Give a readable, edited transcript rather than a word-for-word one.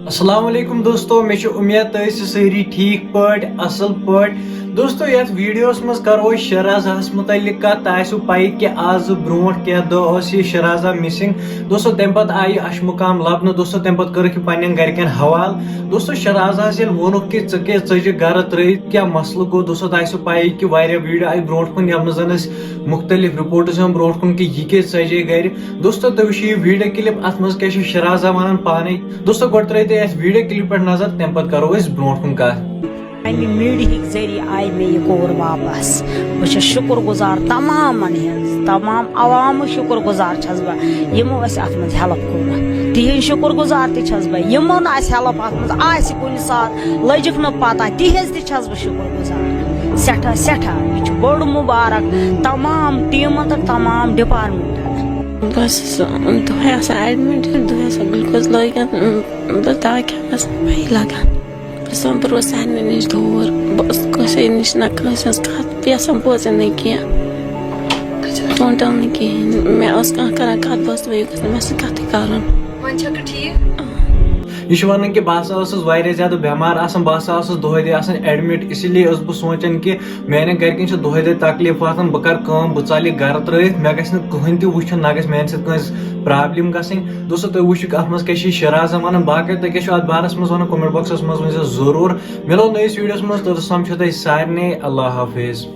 السلام علیکم دوستو مے امید تھی ساری ٹھیک پاٹ اصل پاٹ دوستو یتھ ویڈیوس مز کرو شہرازہس متعلق کت تہ پائی کہ آز برونٹ کی دہ یہ شہرازہ مسنگ دوستو تمہ پتہ آئی اشمقام لبنہ دوستو تمہ پتہ کرک پنن گرکن حوال دوستو شہرازہس یل وونک کہ ژے گھر ترٲیِتھ کیا مسلہ گو دوستو تہ پائی کہ واریاہ ویڈیو آئی برونٹ کن یمن زن مختلف رپورٹس ہم برونٹ کن کہ یہ کت ژے گھر دوستو تُہۍ وٕچھِو یہ ویڈیو کلپ ات مز کیا شہرازہ ونان پانے دوستو گۄڈٕ ترٲیِو تُہۍ ویڈیو کلپ پہ نظر تمہ پتہ کرو أسۍ برونٹ کن کتھ امہ میڈیا ذریعہ آئی مے یہ کور واپس بہت شکر گزار تمام تمام عوام شکر گزار چھس بہ یمو اس ات مز ہیلپ کور تہذ شکر گزار تھس بہ یمو نا ہیلپ ات مز آس کن سات لجک نا پتہ تہذ تھس بہ شکر گزار سٹھا سٹھا یہ بڑ مبارک تمام ٹیمن تو تمام ڈپارٹمنٹن بس دۄہے آسان ایڈمِٹ دۄہے آسان گلوکوز لٲگِتھ دوا کھٮ۪نس پَیی لگان بہٕ بہٕ روز سارنٕے نِش دوٗر بہٕ ٲسٕس کٲنٛسے نِش نہ کٲنٛسہِ ہٕنٛز کتھ یژھان بوزٕنۍ نہٕ کینٛہہ ٹوٹل نہٕ کِہیٖنۍ مےٚ ٲس کانٛہہ کران کتھ بہٕ ٲسٕس دپان یہِ گوٚژھ نہٕ مےٚ سۭتۍ کتھٕے کرُن وۄنۍ چھکھٕ ٹھیٖک یہ ونان کہ بہٕ ہسا واریاہ زیادٕ بٮ۪مار آسان بہٕ ہسا دۄہے دۄہے آسان ایڈمٹ اسی لیے ٲسٕس بہٕ سونچان کہ میانٮ۪ن گرِکٮ۪ن چھِ دۄہے دۄہے تکلیف واتان بہٕ کرٕ کٲم بہٕ ژلہٕ یہِ گرٕ ترٲیِتھ مےٚ گژھِ نہٕ کٕہٕنۍ تہِ وٕچھُن نہ گژھِ میانہِ سۭتۍ کٲنٛسہِ پرابلم گژھٕنۍ دوستو تُہۍ وٕچھِو اتھ منٛز کیاہ چھِ شہرازہ ونان باقٕے تُہۍ کیاہ چھِو اتھ بارس منٛز ونان کومنٹ باکسس منٛز ؤنۍزیو ضروٗر مِلو نٔیِس ویڈیوس منٛز توٚتس سمکھو تۄہہِ سارنٕے اللہ حافظ